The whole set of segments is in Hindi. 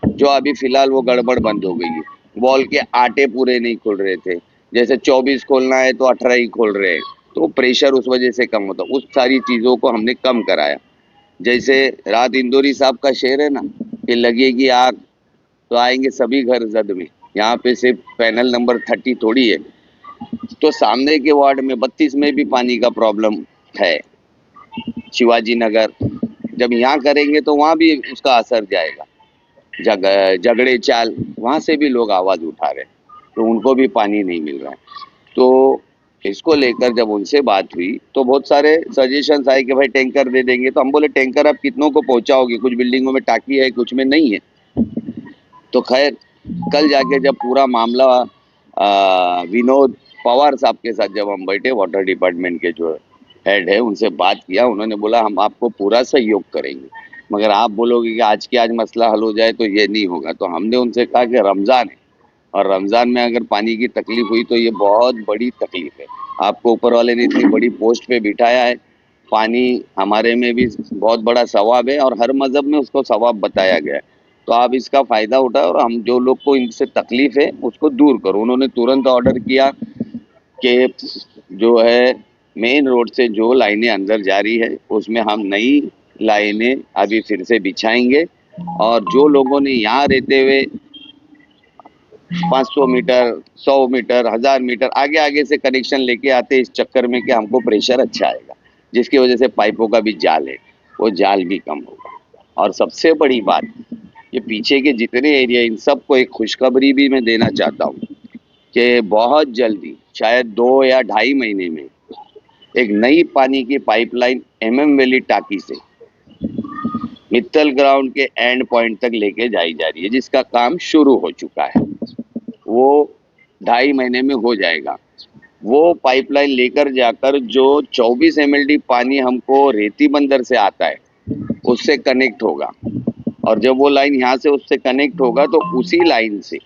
जो अभी फिलहाल वो गड़बड़ बंद हो गई है। बॉल के आटे पूरे नहीं खुल रहे थे, जैसे 24 खोलना है तो 18 ही खोल रहे हैं, तो प्रेशर उस वजह से कम होता, उस सारी चीजों को हमने कम कराया। जैसे रात इंदौरी साहब का शेर है ना कि लगेगी आग तो आएंगे सभी घर जद में, यहाँ पे सिर्फ पैनल नंबर 30 थोड़ी है, तो सामने के वार्ड में 32 में भी पानी का प्रॉब्लम है, शिवाजी नगर। जब यहाँ करेंगे तो वहां भी उसका असर जाएगा। झगड़े चाल वहां से भी लोग आवाज उठा रहे हैं, तो उनको भी पानी नहीं मिल रहा है। तो इसको लेकर जब उनसे बात हुई तो बहुत सारे सजेशंस आए कि भाई टैंकर दे देंगे, तो हम बोले टैंकर आप कितनों को पहुंचाओगे, कुछ बिल्डिंगों में टाकी है कुछ में नहीं है। तो खैर कल जाके जब पूरा मामला विनोद पवार साहब के साथ जब हम बैठे, वाटर डिपार्टमेंट के जो हेड है उनसे बात किया, उन्होंने बोला हम आपको पूरा सहयोग करेंगे, मगर आप बोलोगे कि आज के आज मसला हल हो जाए तो ये नहीं होगा। तो हमने उनसे कहा कि रमजान है और रमजान में अगर पानी की तकलीफ हुई तो ये बहुत बड़ी तकलीफ है। आपको ऊपर वाले ने इतनी बड़ी पोस्ट पे बिठाया है, पानी हमारे में भी बहुत बड़ा सवाब है और हर मजहब में उसको सवाब बताया गया है, तो आप इसका फायदा उठाओ और हम जो लोग को इनसे तकलीफ है उसको दूर करो। उन्होंने तुरंत ऑर्डर किया कि जो है मेन रोड से जो लाइनें अंदर जा रही है उसमें हम नई लाइनें अभी फिर से बिछाएंगे, और जो लोगों ने यहाँ रहते हुए 500 मीटर 100 मीटर 1000 मीटर आगे आगे से कनेक्शन लेके आते इस चक्कर में कि हमको प्रेशर अच्छा आएगा, जिसकी वजह से पाइपों का भी जाल है वो जाल भी कम होगा। और सबसे बड़ी बात, ये पीछे के जितने एरिया इन सबको एक खुशखबरी भी मैं देना चाहता हूँ कि बहुत जल्दी शायद 2 या ढाई महीने में एक नई पानी की पाइपलाइन MM वैली टाकी से मित्तल ग्राउंड के एंड पॉइंट तक लेके जाई जा रही है, जिसका काम शुरू हो चुका है। वो 2.5 महीने में हो जाएगा। वो पाइपलाइन लेकर जाकर जो 24 MLD पानी हमको रेती बंदर से आता है उससे कनेक्ट होगा, और जब वो लाइन यहाँ से उससे कनेक्ट होगा तो उसी लाइन से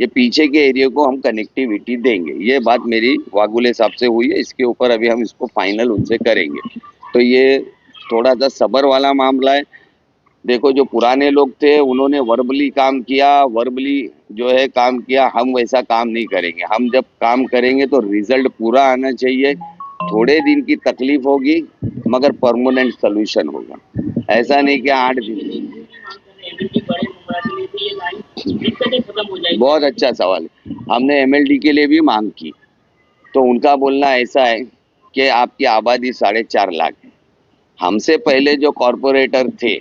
ये पीछे के एरिया को हम कनेक्टिविटी देंगे। ये बात मेरी वागुले साहब से हुई है, इसके ऊपर अभी हम इसको फाइनल उनसे करेंगे। तो ये थोड़ा सा सब्र वाला मामला है। देखो जो पुराने लोग थे उन्होंने वर्बली काम किया, वर्बली जो है काम किया, हम वैसा काम नहीं करेंगे। हम जब काम करेंगे तो रिजल्ट पूरा आना चाहिए। थोड़े दिन की तकलीफ होगी मगर परमानेंट सोल्यूशन होगा, ऐसा नहीं कि 8 दिन। बहुत अच्छा सवाल है, हमने MLD के लिए भी मांग की, तो उनका बोलना ऐसा है कि आपकी आबादी 4.5 लाख है। हमसे पहले जो कॉरपोरेटर थे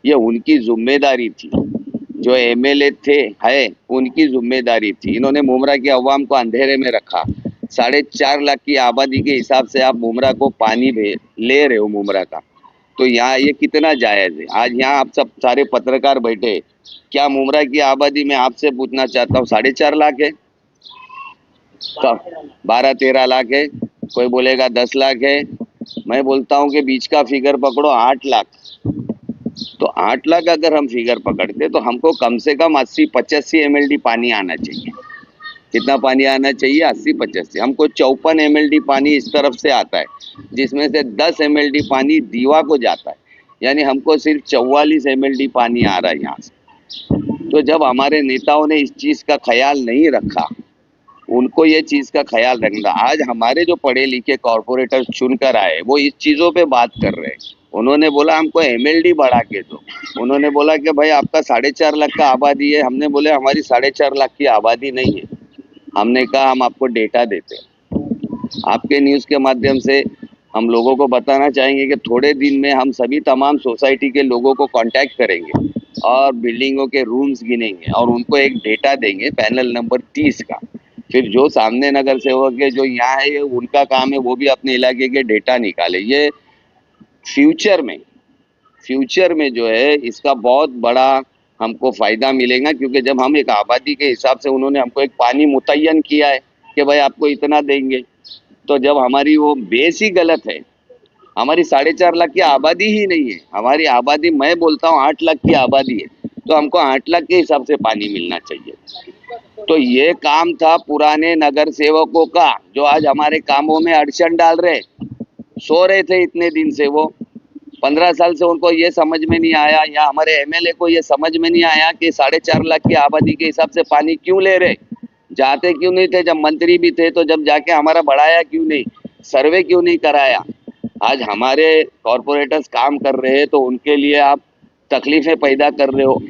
ये उनकी जिम्मेदारी थी, जो MLA थे है उनकी जिम्मेदारी थी, इन्होंने मुमरा की अवाम को अंधेरे में रखा। 4.5 लाख की आबादी के हिसाब से आप मुमरा को पानी ले रहे हो मुमरा का, तो यहाँ ये कितना जायज है। आज यहाँ आप सब सारे पत्रकार बैठे, क्या मुमरा की आबादी में आपसे पूछना चाहता हूँ 4.5 लाख है, 12-13 लाख है, कोई बोलेगा 10 लाख है, मैं बोलता हूँ कि बीच का फिगर पकड़ो 8 लाख। तो 8 लाख अगर हम फिगर पकड़ते तो हमको कम से कम 80-85 MLD पानी आना चाहिए। कितना पानी आना चाहिए? 80-85। हमको 54 MLD पानी इस तरफ से आता है, जिसमें से 10 MLD पानी दीवा को जाता है, यानी हमको सिर्फ 44 MLD पानी आ रहा है यहाँ से। तो जब हमारे नेताओं ने इस चीज का ख्याल नहीं रखा, उनको ये चीज का ख्याल रखना, आज हमारे जो पढ़े लिखे कॉरपोरेटर चुनकर आए वो इस चीजों पे बात कर रहे हैं। उन्होंने बोला हमको MLD बढ़ा के दो, उन्होंने बोला कि भाई आपका 4.5 लाख का आबादी है, हमने बोले हमारी 4.5 लाख की आबादी नहीं है। हमने कहा हम आपको डेटा देते हैं। आपके न्यूज के माध्यम से हम लोगों को बताना चाहेंगे कि थोड़े दिन में हम सभी तमाम सोसाइटी के लोगों को कांटेक्ट करेंगे और बिल्डिंगों के रूम्स गिनेंगे और उनको एक डेटा देंगे पैनल नंबर 30 का। फिर जो सामने नगर सेवक है जो यहाँ है उनका काम है वो भी अपने इलाके के डेटा निकाले। ये फ्यूचर में जो है इसका बहुत बड़ा हमको फायदा मिलेगा, क्योंकि जब हम एक आबादी के हिसाब से उन्होंने हमको एक पानी मुतय्यन किया है कि भाई आपको इतना देंगे, तो जब हमारी वो बेस ही गलत है, हमारी 4.5 लाख की आबादी ही नहीं है, हमारी आबादी मैं बोलता हूँ 8 लाख की आबादी है, तो हमको 8 लाख के हिसाब से पानी मिलना चाहिए। तो ये काम था पुराने नगर सेवकों का, जो आज हमारे कामों में अड़चन डाल रहे, सो रहे थे इतने दिन से वो। 15 साल से उनको ये समझ में नहीं आया, या हमारे एमएलए को ये समझ में नहीं आया कि 4.5 लाख की आबादी के हिसाब से पानी क्यों ले रहे, जाते क्यों नहीं थे, जब मंत्री भी थे तो जब जाके हमारा बढ़ाया क्यों नहीं, सर्वे क्यों नहीं कराया। आज हमारे कॉरपोरेटर्स काम कर रहे हैं तो उनके लिए आप तकलीफें पैदा कर रहे हो,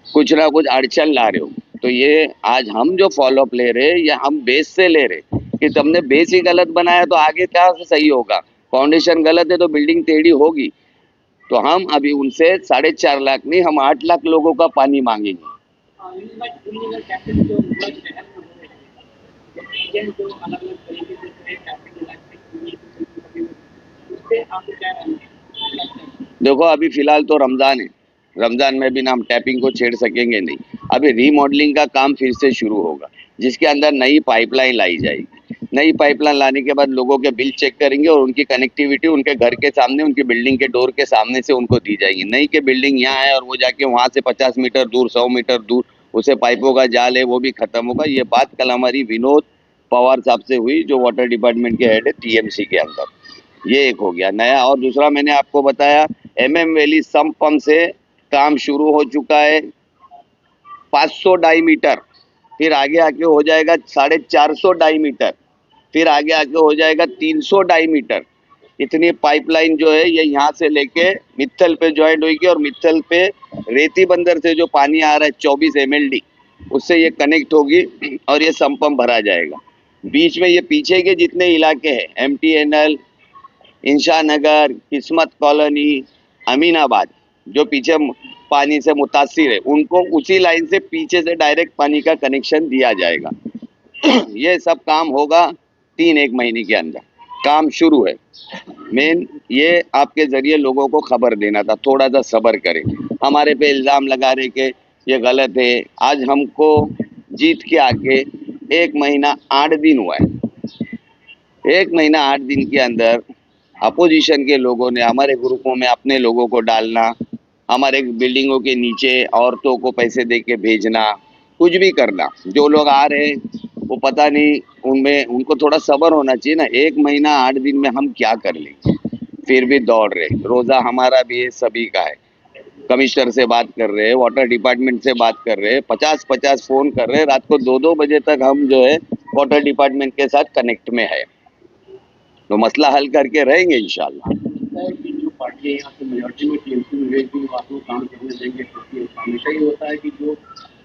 कुछ ना कुछ अड़चन ला रहे हो। तो ये आज हम जो फॉलोअप ले रहे हैं, ये हम बेस से ले रहे कि तुमने बेस ही गलत बनाया तो आगे क्या सही होगा। फाउंडेशन गलत है तो बिल्डिंग टेढ़ी होगी। तो हम अभी उनसे 4.5 लाख नहीं, हम 8 लाख लोगों का पानी मांगेंगे। देखो अभी फिलहाल तो रमजान है, रमजान में भी ना हम टैपिंग को छेड़ सकेंगे नहीं। अभी रीमॉडलिंग का काम फिर से शुरू होगा, जिसके अंदर नई पाइपलाइन लाई जाएगी। नई पाइपलाइन लाने के बाद लोगों के बिल चेक करेंगे और उनकी कनेक्टिविटी उनके घर के सामने, उनकी बिल्डिंग के डोर के सामने से उनको दी जाएगी। नई के बिल्डिंग यहाँ है और वो जाके वहाँ से 50 मीटर दूर, 100 मीटर दूर उसे पाइपों का जाल है, वो भी खत्म होगा। ये बात कल हमारी विनोद पवार साहब से हुई, जो वाटर डिपार्टमेंट के हेड है टीएमसी के अंदर। ये एक हो गया नया। और दूसरा मैंने आपको बताया MM वैली सम्प पंप से काम शुरू हो चुका है, 500 डाईमीटर, फिर आगे आके हो जाएगा 450 डाईमीटर, फिर आगे आके हो जाएगा 300 डाईमीटर। इतनी पाइपलाइन जो है ये यहाँ से लेके मित्तल पे ज्वाइंट होगी और मित्तल पे रेती बंदर से जो पानी आ रहा है 24 MLD, उससे ये कनेक्ट होगी और ये सम्प पंप भरा जाएगा। बीच में ये पीछे के जितने इलाके हैं MTNL, इंशा नगर, किस्मत कॉलोनी, अमीनाबाद, जो पीछे पानी से मुतासिर है, उनको उसी लाइन से पीछे से डायरेक्ट पानी का कनेक्शन दिया जाएगा। ये सब काम होगा 3-1 महीने के अंदर, काम शुरू है। मेन ये आपके जरिए लोगों को खबर देना था, थोड़ा सा सब्र करें। हमारे पे इल्ज़ाम लगा रहे कि ये गलत है। आज हमको जीत के आके 1 महीना 8 दिन हुआ है। 1 महीना 8 दिन के अंदर अपोजिशन के लोगों ने हमारे ग्रुपों में अपने लोगों को डालना, हमारे बिल्डिंगों के नीचे औरतों को पैसे दे के भेजना, कुछ भी करना। जो लोग आ रहे हैं वो पता नहीं, उनमें उनको थोड़ा सब्र होना चाहिए ना। 1 महीना 8 दिन में हम क्या कर लेंगे, फिर भी दौड़ रहे। रोज़ा हमारा भी है, सभी का है। कमिश्नर से बात कर रहे हैं, वाटर डिपार्टमेंट से बात कर रहे हैं, 50-50 फ़ोन कर रहे हैं। रात को 2-2 बजे तक हम जो है वाटर डिपार्टमेंट के साथ कनेक्ट में है, तो मसला हल करके रहेंगे इंशाल्लाह। जो पार्टियां यहाँ पे मेजॉरिटी में टीएमसी में रहेगी, वो आपको काम करने देंगे, क्योंकि हमेशा ही होता है कि जो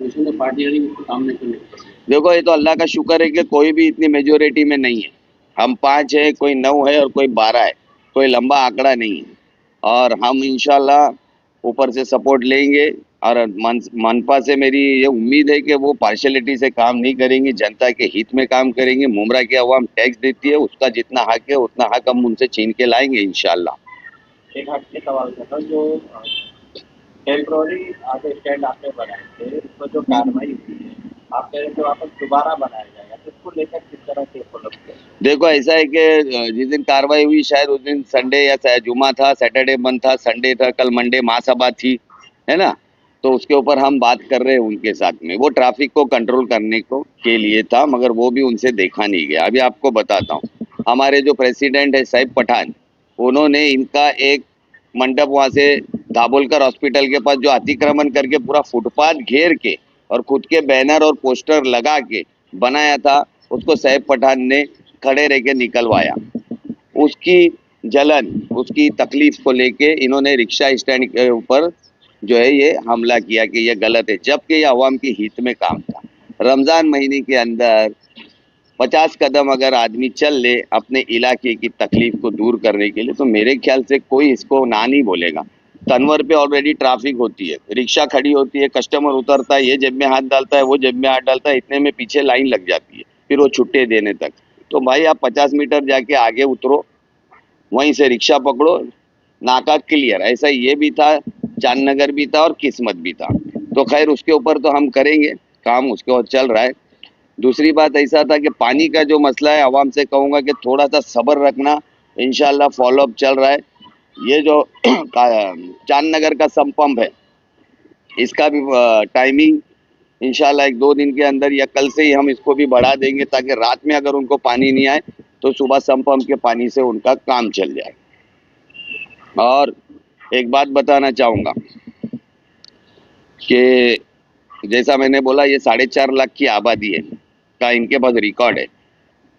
दूसरी पार्टियां नहीं उसको काम नहीं करने देंगे। देखो ये तो अल्लाह का शुक्र है कि कोई भी इतनी मेजोरिटी में नहीं है। हम 5 है, कोई 9 है और कोई 12 है, कोई लंबा आंकड़ा नहीं है। और हम इंशाल्लाह ऊपर से सपोर्ट लेंगे। और मनपा से मेरी ये उम्मीद है कि वो पार्शलिटी से काम नहीं करेंगी, जनता के हित में काम करेंगे। मुमरा की अवाम टैक्स देती है, उसका जितना हक है उतना हक हम उनसे छीन के लाएंगे इंशाल्लाह। एक हट के सवाल था, जो टेम्प्रोरी आगे स्टैंड आपने बनाए थे, उसमें जो कार्रवाई हुई है, आप कह रहे थे वापस दोबारा बनाया जाएगा, तो इसको लेकर किस तरह से फॉलो किया? देखो ऐसा है कि जिस दिन कार्रवाई हुई शायद उस दिन संडे या जुमा था, सैटरडे बंद था, संडे था, कल मंडे महासभा थी, है ना। तो उसके ऊपर हम बात कर रहे हैं उनके साथ में। वो ट्रैफिक को कंट्रोल करने को के लिए था, मगर वो भी उनसे देखा नहीं गया। अभी आपको बताता हूँ, हमारे जो प्रेसिडेंट है साहिब पठान, उन्होंने इनका एक मंडप वहाँ से दाभोलकर हॉस्पिटल के पास जो अतिक्रमण करके पूरा फुटपाथ घेर के और खुद के बैनर और पोस्टर लगा के बनाया था, उसको साहिब पठान ने खड़े रह के निकलवाया। उसकी जलन, उसकी तकलीफ को लेके इन्होंने रिक्शा स्टैंड के ऊपर जो है ये हमला किया कि ये गलत है, जबकि ये अवाम की हित में काम था। रमज़ान महीने के अंदर 50 कदम अगर आदमी चल ले अपने इलाके की तकलीफ को दूर करने के लिए, तो मेरे ख्याल से कोई इसको ना नहीं बोलेगा। तनवर पे ऑलरेडी ट्रैफिक होती है, रिक्शा खड़ी होती है, कस्टमर उतरता है, ये जेब में हाथ डालता है, वो जेब में हाथ डालता है, इतने में पीछे लाइन लग जाती है, फिर वो छुट्टे देने तक। तो भाई आप 50 मीटर जाके आगे उतरो, वहीं से रिक्शा पकड़ो, नाका क्लियर। ऐसा ये भी था, चांदनगर भी था और किस्मत भी था। तो खैर उसके ऊपर तो हम करेंगे काम, उसके और चल रहा है। दूसरी बात ऐसा था कि पानी का जो मसला है, आवाम से कहूँगा कि थोड़ा सा सब्र रखना, इंशाल्लाह फॉलोअप चल रहा है। ये जो चांदनगर का सम्प पंप है, इसका भी टाइमिंग इंशाल्लाह 1-2 दिन के अंदर या कल से ही हम इसको भी बढ़ा देंगे, ताकि रात में अगर उनको पानी नहीं आए तो सुबह सम्प पंप के पानी से उनका काम चल जाए। और एक बात बताना चाहूँगा कि जैसा मैंने बोला, ये 4.5 लाख की आबादी है का इनके पास रिकॉर्ड है।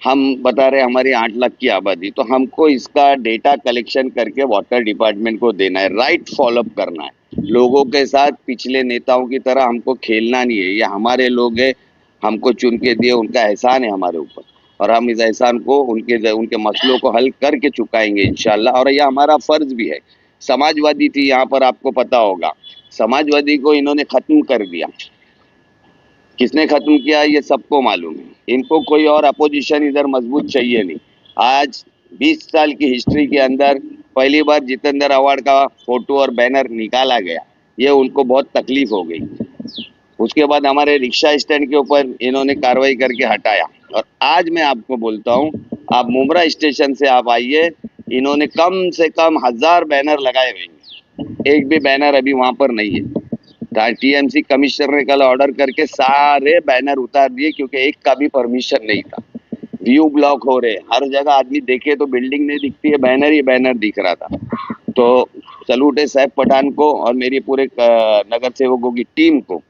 हम बता रहे हमारी 8 लाख की आबादी, तो हमको इसका डेटा कलेक्शन करके वाटर डिपार्टमेंट को देना है, राइट फॉलोअप करना है। लोगों के साथ पिछले नेताओं की तरह हमको खेलना नहीं है। ये हमारे लोग हैं, हमको चुन के दिए, उनका एहसान है हमारे ऊपर, और हम इस एहसान को उनके मसलों को हल करके चुकाएंगे इंशाल्लाह। और यह हमारा फर्ज भी है। समाजवादी थी यहाँ पर, आपको पता होगा, समाजवादी को इन्होंने खत्म कर दिया। किसने खत्म किया ये सबको मालूम है। इनको कोई और अपोजिशन इधर मजबूत चाहिए नहीं। आज 20 साल की हिस्ट्री के अंदर पहली बार जितेंद्र अवार्ड का फोटो और बैनर निकाला गया, ये उनको बहुत तकलीफ हो गई। उसके बाद हमारे रिक्शा स्टैंड के ऊपर इन्होंने कार्रवाई करके हटाया। और आज मैं आपको बोलता हूँ, आप मुमरा स्टेशन से आप आइए, इन्होंने कम से कम 1000 बैनर लगाए हुए हैं, एक भी बैनर अभी वहां पर नहीं है। टीएमसी कमिश्नर ने कल ऑर्डर करके सारे बैनर उतार दिए, क्योंकि एक का भी परमिशन नहीं था। व्यू ब्लॉक हो रहे, हर जगह आदमी देखे तो बिल्डिंग नहीं दिखती है, बैनर ही बैनर दिख रहा था। तो सलूट है सैफ पठान को और मेरी पूरे नगर सेवकों की टीम को,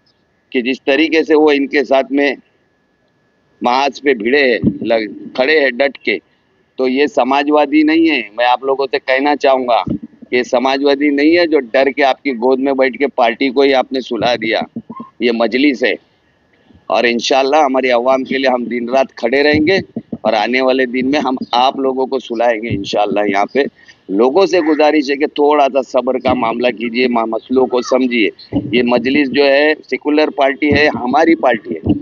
कि जिस तरीके से वो इनके साथ में महाज पे भिड़े है, खड़े हैं डट के। तो ये समाजवादी नहीं है। मैं आप लोगों से कहना चाहूंगा कि समाजवादी नहीं है जो डर के आपकी गोद में बैठ के पार्टी को ही आपने सुला दिया। ये मजलिस है, और इंशाल्लाह हमारी अवाम के लिए हम दिन रात खड़े रहेंगे, और आने वाले दिन में हम आप लोगों को सुलाएंगे इंशाल्लाह। यहाँ पे लोगों से गुजारिश है कि थोड़ा सा सब्र का मामला कीजिए, मसलों को समझिए। ये मजलिस जो है सेकुलर पार्टी है, हमारी पार्टी है।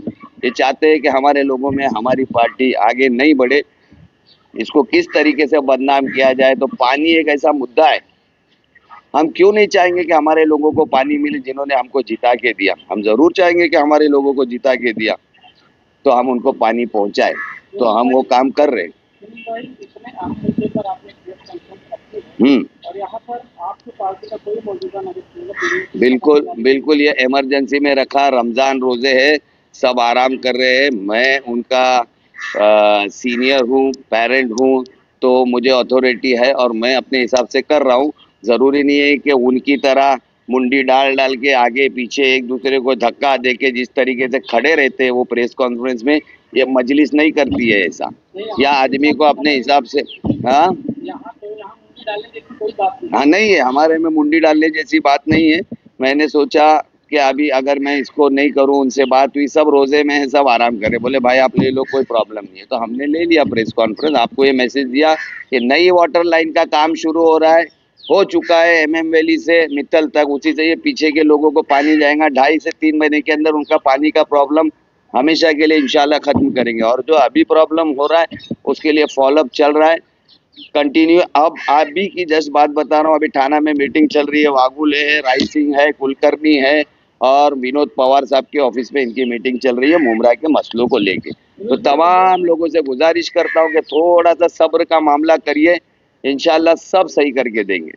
ये चाहते हैं कि हमारे लोगों में हमारी पार्टी आगे नहीं बढ़े, इसको किस तरीके से बदनाम किया जाए। तो पानी एक ऐसा मुद्दा है, हम क्यों नहीं चाहेंगे कि हमारे लोगों को पानी मिले जिन्होंने हमको जिता के दिया। हम जरूर चाहेंगे कि हमारे लोगों को जिता के दिया तो हम उनको पानी पहुंचाए, तो हम वो काम कर रहे हैं। इतने अहम मुद्दे पर आपने प्रेस कॉन्फ्रेंस रखी है और यहाँ पर आपकी पार्टी का कोई मौजूदा नहीं। बिल्कुल बिल्कुल, ये इमरजेंसी में रखा, रमजान रोजे है, सब आराम कर रहे हैं। मैं उनका सीनियर हूँ, पेरेंट हूँ, तो मुझे अथॉरिटी है और मैं अपने हिसाब से कर रहा हूँ। जरूरी नहीं है कि उनकी तरह मुंडी डाल डाल के आगे पीछे एक दूसरे को धक्का दे के जिस तरीके से खड़े रहते हैं वो प्रेस कॉन्फ्रेंस में, ये मजलिस नहीं करती है ऐसा। या आदमी को अपने हिसाब से, हाँ हाँ, नहीं है हमारे में मुंडी डालने जैसी बात नहीं है। मैंने सोचा कि अभी अगर मैं इसको नहीं करूं, उनसे बात हुई, सब रोजे में है, सब आराम करे, बोले भाई आप ले लो, कोई प्रॉब्लम नहीं है। तो हमने ले लिया प्रेस कॉन्फ्रेंस, आपको ये मैसेज दिया कि नई वाटर लाइन का काम शुरू हो रहा है, हो चुका है, MM वैली से मित्तल तक, उसी से ये पीछे के लोगों को पानी जाएगा। 2.5 से 3 महीने के अंदर उनका पानी का प्रॉब्लम हमेशा के लिए इंशाल्लाह खत्म करेंगे। और जो अभी प्रॉब्लम हो रहा है उसके लिए फॉलोअप चल रहा है कंटिन्यू। अब आप भी की जस्ट बात बता रहा हूँ, अभी थाना में मीटिंग चल रही है, वागुले है, राय सिंह है, कुलकर्णी है, और विनोद पवार साहब के ऑफिस में इनकी मीटिंग चल रही है मुमरा के मसलों को लेके। तो तमाम लोगों से गुजारिश करता हूँ कि थोड़ा सा सब्र का मामला करिए, इंशाल्लाह सब सही करके देंगे।